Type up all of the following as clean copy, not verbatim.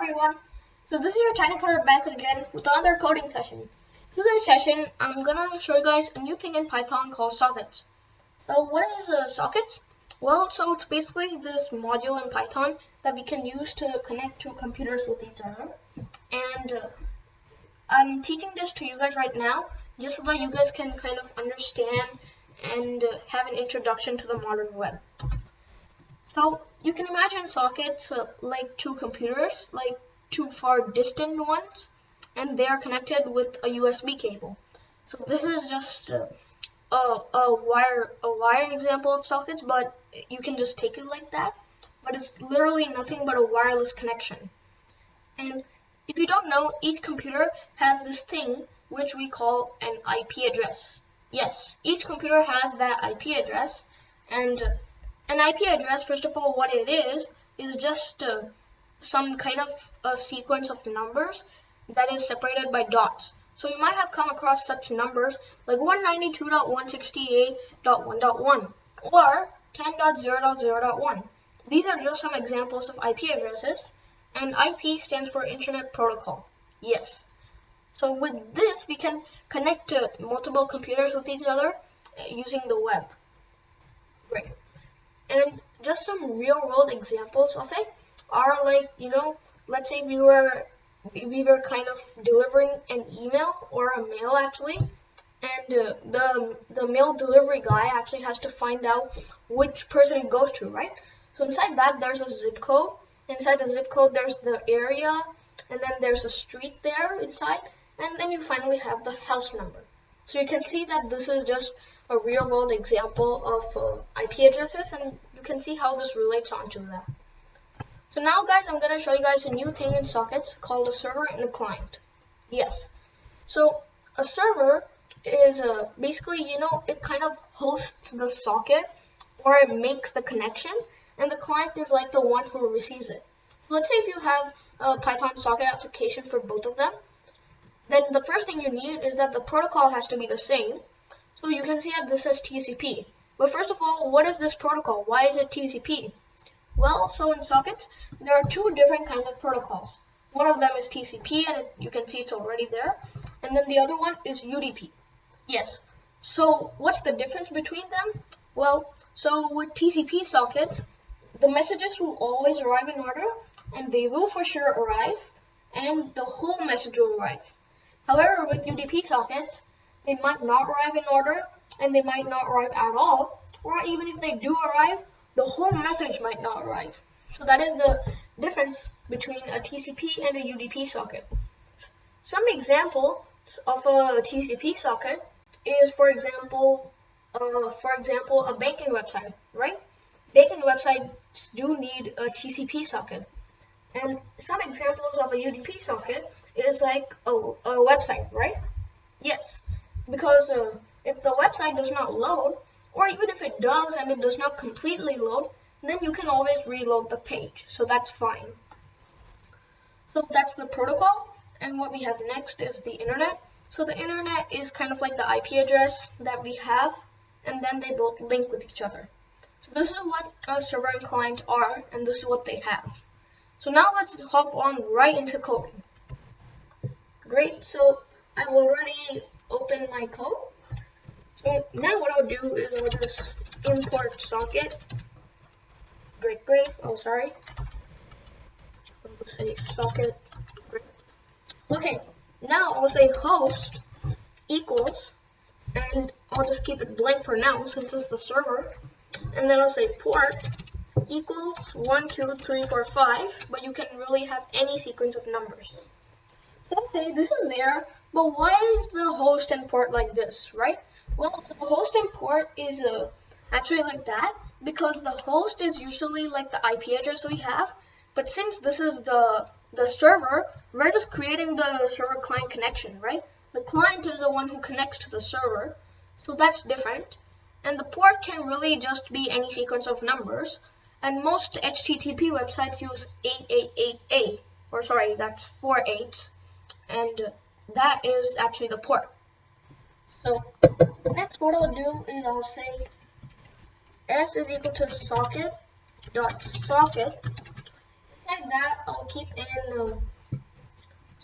everyone. So this is your Tiny Coder back again with another coding session. In this session, I'm gonna show you guys a new thing in Python called sockets. So what is sockets? Well, so it's basically this module in Python that we can use to connect two computers with each other. And I'm teaching this to you guys right now, just so that you guys can kind of understand and have an introduction to the modern web. So you can imagine sockets like two computers, like two far distant ones, and they are connected with a USB cable. So this is just a wire example of sockets, but you can just take it like that. But it's literally nothing but a wireless connection. And if you don't know, each computer has this thing which we call an IP address. Yes, each computer has that IP address, and an IP address, first of all, what it is just some kind of a sequence of numbers that is separated by dots. So you might have come across such numbers like 192.168.1.1 or 10.0.0.1. These are just some examples of IP addresses, and IP stands for Internet Protocol. Yes. So with this, we can connect multiple computers with each other using the web. Great. And just some real world examples of it are like, let's say we were kind of delivering an email or a mail actually, and the mail delivery guy actually has to find out which person it goes to, right? So inside that there's a zip code. Inside the zip code there's the area, and then there's a street there inside, and then you finally have the house number. So you can see that this is just a real world example of IP addresses, and you can see how this relates onto that. So now guys, I'm going to show you guys a new thing in sockets called a server and a client. Yes. So a server is basically, it kind of hosts the socket, or it makes the connection, and the client is like the one who receives it. So let's say if you have a Python socket application for both of them, then the first thing you need is that the protocol has to be the same. So you can see that this says TCP. But first of all, what is this protocol? Why is it TCP? Well, so in sockets, there are two different kinds of protocols. One of them is TCP, and you can see it's already there. And then the other one is UDP. Yes. So what's the difference between them? Well, so with TCP sockets, the messages will always arrive in order, and they will for sure arrive, and the whole message will arrive. However, with UDP sockets, they might not arrive in order, and they might not arrive at all, or even if they do arrive, the whole message might not arrive. So that is the difference between a TCP and a UDP socket. Some examples of a TCP socket is, for example, a banking website, right? Banking websites do need a TCP socket. And some examples of a UDP socket is like a website, right? Yes, because if the website does not load, or even if it does and it does not completely load, then you can always reload the page, so that's fine. So that's the protocol, and what we have next is the internet. So the internet is kind of like the IP address that we have, and then they both link with each other. So this is what a server and client are, and this is what they have. So now let's hop on right into coding. Great, so I've already opened my code. So now what I'll do is I'll just import socket. Great. Oh, sorry. I'll say socket. Great. Okay, now I'll say host equals, and I'll just keep it blank for now since it's the server. And then I'll say port equals 1, 2, 3, 4, 5, but you can really have any sequence of numbers. Okay, this is there, but why is the host and port like this, right? Well, the host and port is actually like that because the host is usually like the IP address we have, but since this is the server, we're just creating the server-client connection, right? The client is the one who connects to the server, so that's different. And the port can really just be any sequence of numbers, and most HTTP websites use 888A, or sorry, that's 4 8s, and that is actually the port. So next what I'll do is I'll say s is equal to socket dot socket. Inside that I'll keep in then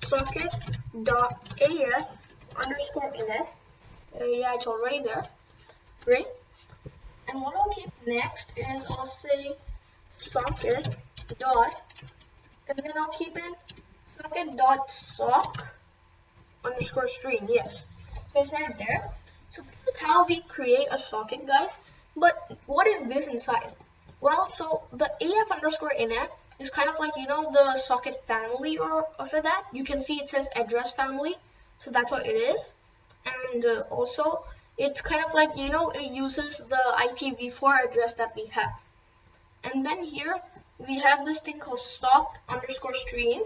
socket.af underscore init. Yeah, it's already there. Great. And what I'll keep next is I'll say socket dot, and then I'll keep in socket dot sock underscore stream. Yes. So it's right there. So this is how we create a socket, guys. But what is this inside? Well, so the AF underscore init is kind of like, you know, the socket family or for that. You can see it says address family. So that's what it is. And also, it's kind of like, you know, it uses the IPv4 address that we have. And then here, we have this thing called sock underscore stream.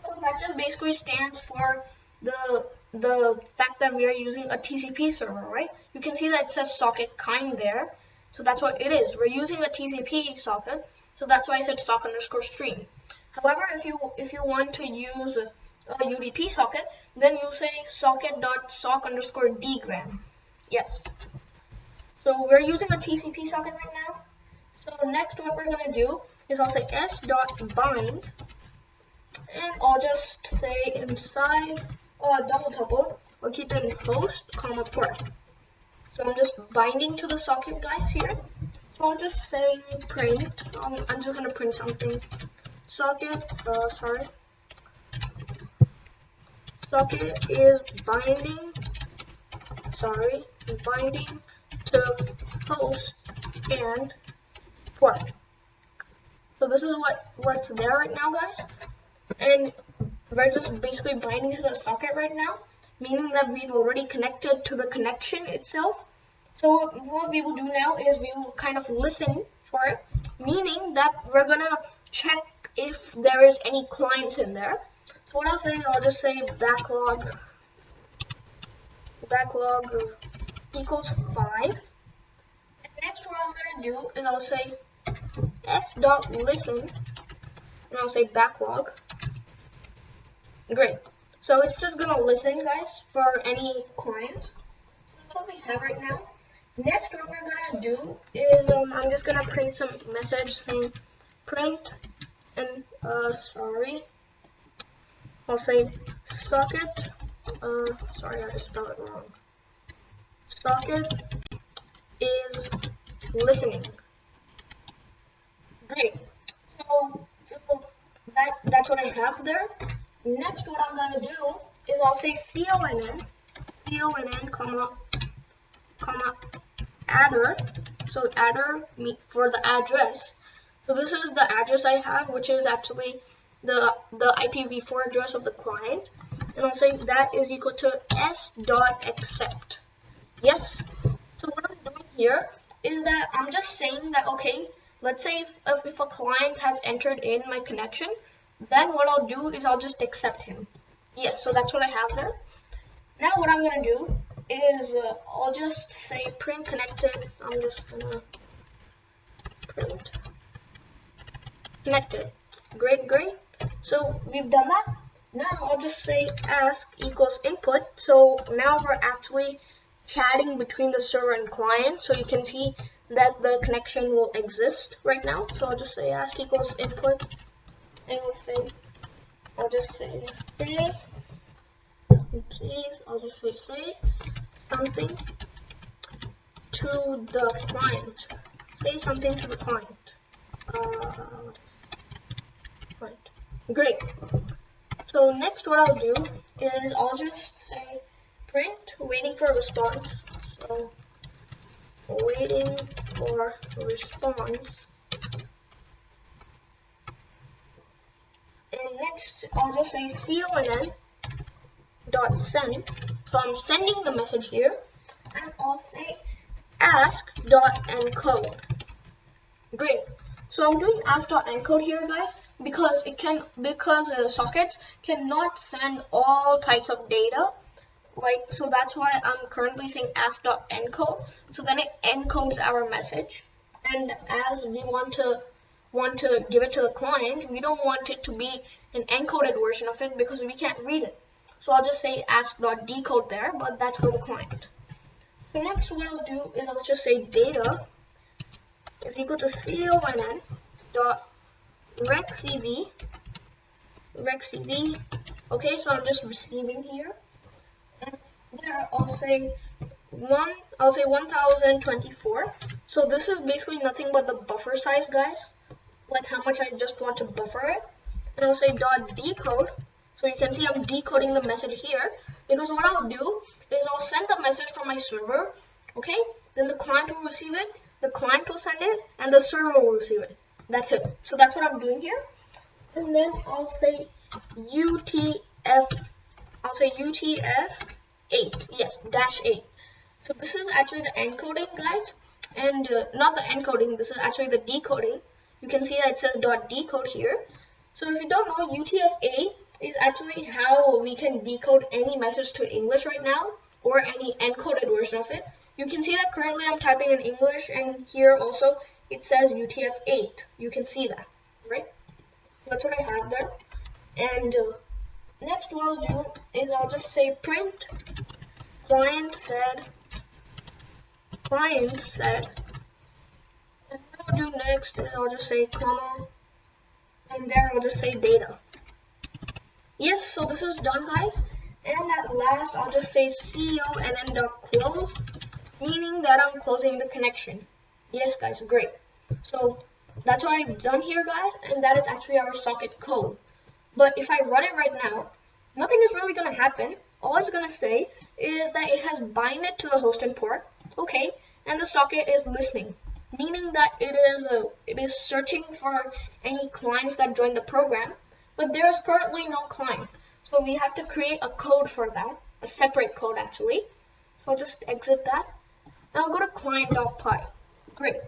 So that just basically stands for the fact that we are using a TCP server, right? You can see that it says socket kind there. So that's what it is. We're using a TCP socket. So that's why I said sock underscore stream. However, if you want to use a UDP socket, then you say socket.sock underscore dgram. Yes. So we're using a TCP socket right now. So next what we're going to do is I'll say s.bind, and I'll just say inside double tuple, I'll keep it in host, comma port. So I'm just binding to the socket, guys, here. So I'll just say print, I'm just going to print something. Socket is binding to host and port. So this is what's there right now, guys. And we're just basically binding to the socket right now, meaning that we've already connected to the connection itself. So what we will do now is we will kind of listen for it, meaning that we're gonna check if there is any clients in there. So what I'll say, I'll just say backlog equals 5. And next what I'm gonna do is I'll say s.listen, and I'll say backlog. Great. So it's just gonna listen, guys, for any clients. That's what we have right now. Next, what we're gonna do is I'm just gonna print some message saying print, and I'll say socket. Sorry, I just spelled it wrong. Socket is listening. Great. So that's what I have there. Next, what I'm gonna do is I'll say conn, comma adder. So adder for the address. So this is the address I have, which is actually the IPv4 address of the client. And I'll say that is equal to s.accept. Yes. So what I'm doing here is that I'm just saying that, okay, let's say if a client has entered in my connection, then what I'll do is I'll just accept him. Yes, so that's what I have there. Now what I'm gonna do is I'll just say print connected. I'm just gonna print connected. Great. So we've done that. Now I'll just say ask equals input. So now we're actually chatting between the server and client. So you can see that the connection will exist right now. So I'll just say ask equals input, and I'll just say say something to the client. Say something to the client. Right. Great. So next what I'll do is I'll just say print waiting for a response. So waiting for response. And next I'll just say conn dot send. So I'm sending the message here, and I'll say ask dot encode. Great. So I'm doing ask.encode here, guys, because sockets cannot send all types of data. So that's why I'm currently saying ask.encode. So then it encodes our message, and as we want to give it to the client, we don't want it to be an encoded version of it because we can't read it. So I'll just say ask.decode there, but that's for the client. So next what I'll do is I'll just say data is equal to conn dot receive recv. Okay, so I'm just receiving here. And there I'll say 1024. So this is basically nothing but the buffer size, guys. Like how much I just want to buffer it. And I'll say dot decode. So you can see I'm decoding the message here, because what I'll do is I'll send the message from my server, okay? Then the client will receive it, the client will send it, and the server will receive it. That's it. So that's what I'm doing here. And then I'll say UTF-8, yes, -8. So this is actually the encoding, guys, and not the encoding, this is actually the decoding. You can see that it says .decode here. So if you don't know, UTF-8 is actually how we can decode any message to English right now, or any encoded version of it. You can see that currently I'm typing in English, and here also it says UTF-8. You can see that, right? That's what I have there. And next what I'll do is I'll just say print client said, and what I'll do next is I'll just say comma, and there I'll just say data. Yes, so this is done, guys. And at last I'll just say conn.close, meaning that I'm closing the connection. Yes, guys, great. So that's what I've done here, guys, and that is actually our socket code. But if I run it right now, nothing is really going to happen. All it's going to say is that it has binded to the hosting port, okay, and the socket is listening, meaning that it is searching for any clients that join the program, but there is currently no client. So we have to create a code for that, a separate code actually. So I'll just exit that, and I'll go to client.py. Great.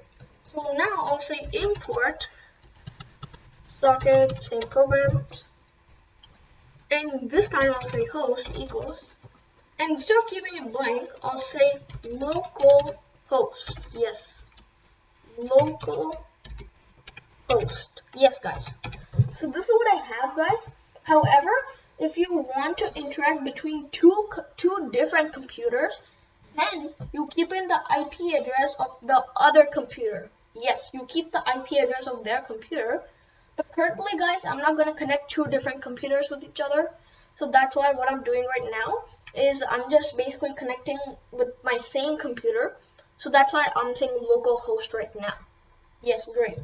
So now I'll say import socket, same program, and this time I'll say host equals, and instead of keeping it blank, I'll say local host. Yes, local host. Yes, guys. So this is what I have, guys. However, if you want to interact between two different computers, then you keep in the IP address of the other computer. Yes, you keep the IP address of their computer. But currently, guys, I'm not going to connect two different computers with each other. So that's why what I'm doing right now is I'm just basically connecting with my same computer. So that's why I'm saying localhost right now. Yes, great.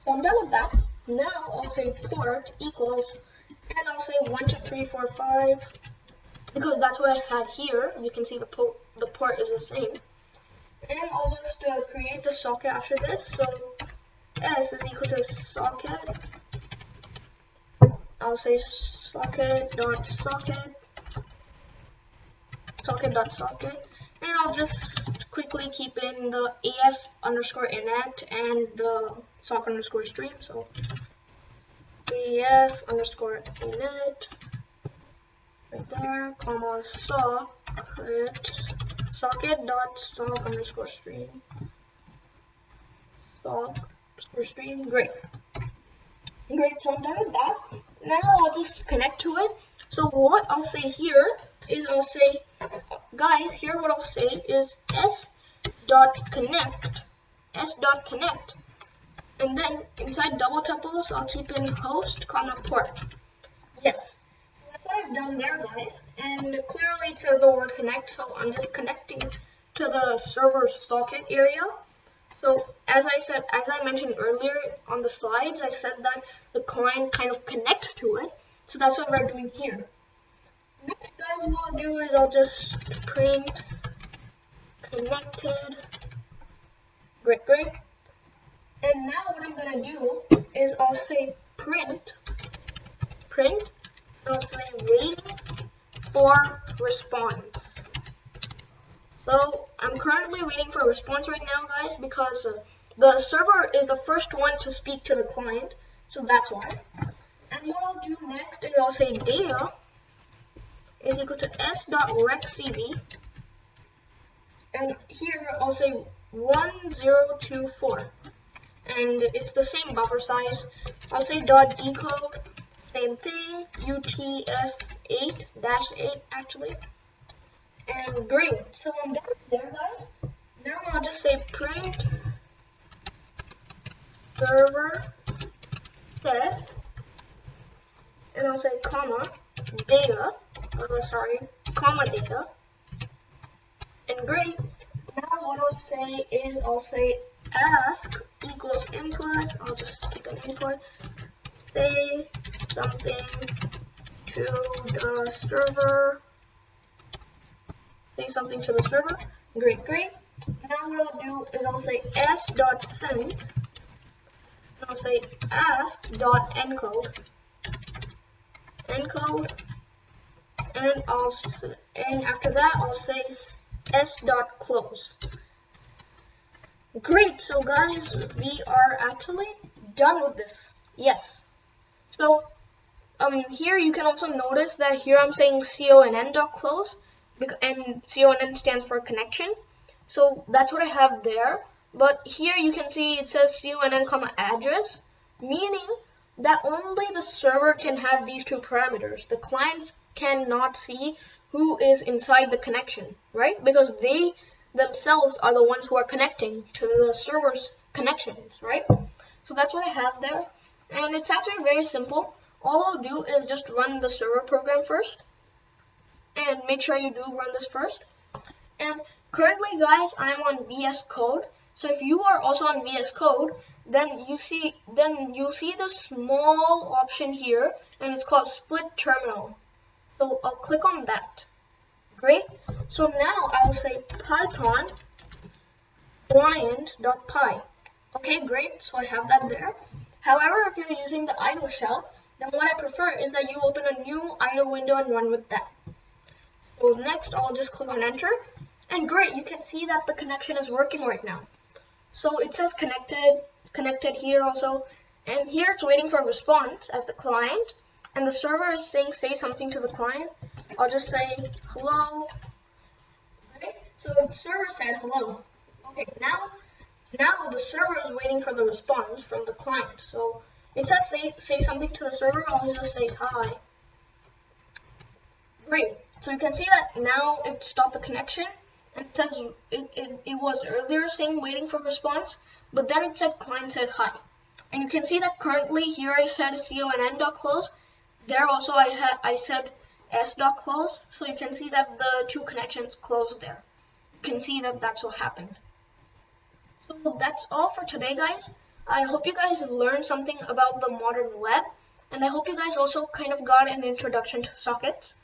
So I'm done with that. Now I'll say port equals, and I'll say 1, 2, 3, 4, 5, because that's what I had here. You can see the port is the same. And I'll just create the socket after this. So S is equal to socket. I'll say socket.socket, and I'll just quickly keep in the AF_inet and the sock_stream. So AF_inet right there, comma socket.sock_stream, sock_stream. Great. So I'm done with that. Now I'll just connect to it. So what I'll say here is I'll say, guys, here what I'll say is s.connect, and then inside double tuples I'll keep in host, port. Yes, that's what I've done there, guys. And clearly it says the word connect, so I'm just connecting to the server socket area. So as I mentioned earlier on the slides, I said that the client kind of connects to it. So that's what we're doing here. Next, guys, what I'll do is I'll just print connected. Great. And now what I'm gonna do is I'll say print, and I'll say waiting for response. So I'm currently waiting for a response right now, guys, because the server is the first one to speak to the client, so that's why. And what I'll do next is I'll say data is equal to s.recv, and here I'll say 1024, and it's the same buffer size. I'll say .decode, same thing, UTF-8-8 actually. And great, so I'm done there, guys. Now I'll just say print server set and I'll say comma data, comma data, and great. Now what I'll say is ask equals input. I'll just take an input. Say something to the server. Say something to the server. Great. Now what I'll do is I'll say s.send, and I'll say ask.encode, and after that I'll say s.close. Great. So guys, we are actually done with this. Yes. So here you can also notice that here I'm saying conn.close, and conn stands for connection. So that's what I have there. But here you can see it says conn, address, meaning that only the server can have these two parameters. The clients cannot see who is inside the connection, right? Because they themselves are the ones who are connecting to the server's connections, right? So that's what I have there. And it's actually very simple. All I'll do is just run the server program first. And make sure you do run this first. And currently, guys, I'm on VS Code. So if you are also on VS Code, then you see the small option here, and it's called Split Terminal. So I'll click on that. Great. So now I will say Python client.py. Okay, great. So I have that there. However, if you're using the idle shell, then what I prefer is that you open a new idle window and run with that. So next, I'll just click on enter. And great, you can see that the connection is working right now. So it says connected here also. And here it's waiting for a response as the client. And the server is saying say something to the client. I'll just say hello. Okay, so the server said hello. Okay, now the server is waiting for the response from the client. So it says say something to the server. I'll just say hi. Great. So you can see that now it stopped the connection. And it says it was earlier saying waiting for response, but then it said client said hi. And you can see that currently here I said conn.close. There also I said s.close. So you can see that the two connections closed there. You can see that that's what happened. So that's all for today, guys. I hope you guys learned something about the modern web, and I hope you guys also kind of got an introduction to sockets.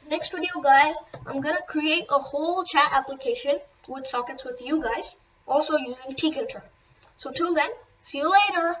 Next video, guys, I'm gonna create a whole chat application with sockets with you guys, also using Tkinter. So till then, see you later.